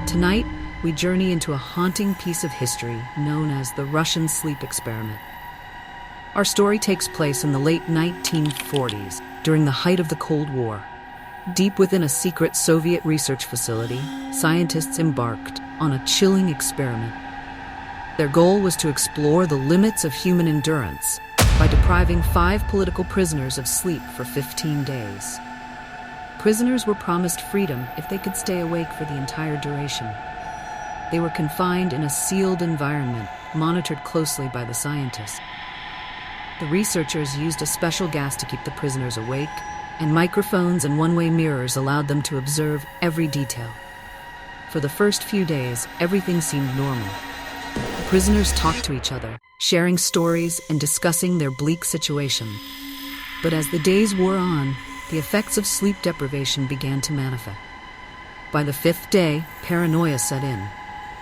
Tonight, we journey into a haunting piece of history known as the Russian sleep experiment. Our story takes place in the late 1940s, during the height of the Cold War. Deep within a secret Soviet research facility, scientists embarked on a chilling experiment. Their goal was to explore the limits of human endurance by depriving 5 political prisoners of sleep for 15 days. Prisoners were promised freedom if they could stay awake for the entire duration. They were confined in a sealed environment, monitored closely by the scientists. The researchers used a special gas to keep the prisoners awake, and microphones and one-way mirrors allowed them to observe every detail. For the first few days, everything seemed normal. The prisoners talked to each other, sharing stories and discussing their bleak situation. But as the days wore on, the effects of sleep deprivation began to manifest. By the 5th day, paranoia set in.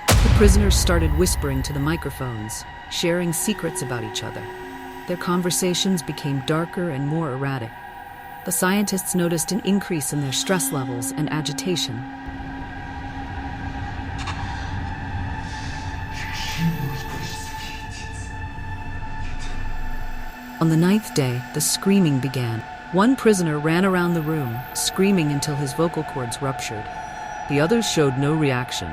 The prisoners started whispering to the microphones, sharing secrets about each other. Their conversations became darker and more erratic. The scientists noticed an increase in their stress levels and agitation. On the 9th day, the screaming began. One prisoner ran around the room, screaming until his vocal cords ruptured. The others showed no reaction,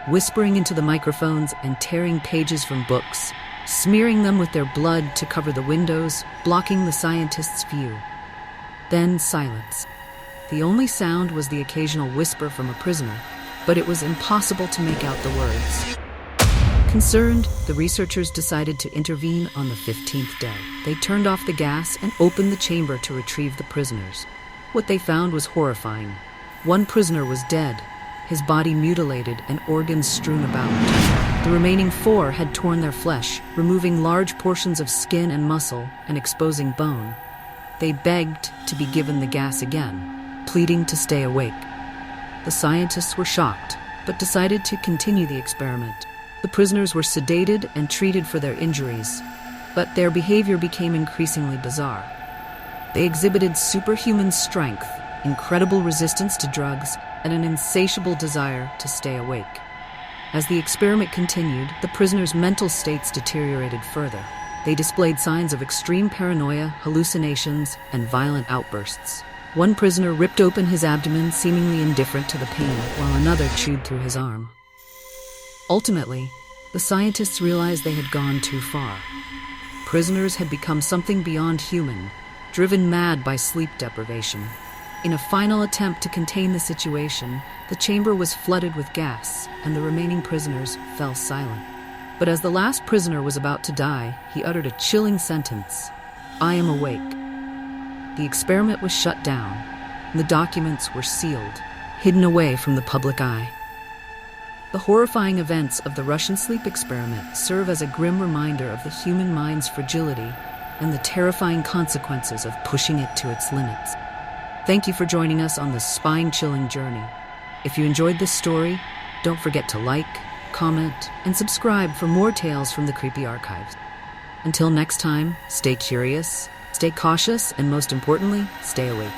whispering into the microphones and tearing pages from books, smearing them with their blood to cover the windows, blocking the scientists' view. Then silence. The only sound was the occasional whisper from a prisoner, but it was impossible to make out the words. Concerned, the researchers decided to intervene on the 15th day. They turned off the gas and opened the chamber to retrieve the prisoners. What they found was horrifying. One prisoner was dead, his body mutilated and organs strewn about. The remaining 4 had torn their flesh, removing large portions of skin and muscle and exposing bone. They begged to be given the gas again, pleading to stay awake. The scientists were shocked, but decided to continue the experiment. The prisoners were sedated and treated for their injuries, but their behavior became increasingly bizarre. They exhibited superhuman strength, incredible resistance to drugs, and an insatiable desire to stay awake. As the experiment continued, the prisoners' mental states deteriorated further. They displayed signs of extreme paranoia, hallucinations, and violent outbursts. One prisoner ripped open his abdomen, seemingly indifferent to the pain, while another chewed through his arm. Ultimately, the scientists realized they had gone too far. Prisoners had become something beyond human, driven mad by sleep deprivation. In a final attempt to contain the situation, the chamber was flooded with gas, and the remaining prisoners fell silent. But as the last prisoner was about to die, he uttered a chilling sentence: "I am awake." The experiment was shut down, and the documents were sealed, hidden away from the public eye. The horrifying events of the Russian sleep experiment serve as a grim reminder of the human mind's fragility and the terrifying consequences of pushing it to its limits. Thank you for joining us on this spine-chilling journey. If you enjoyed this story, don't forget to like, comment, and subscribe for more tales from the Creepy Archives. Until next time, stay curious, stay cautious, and most importantly, stay awake.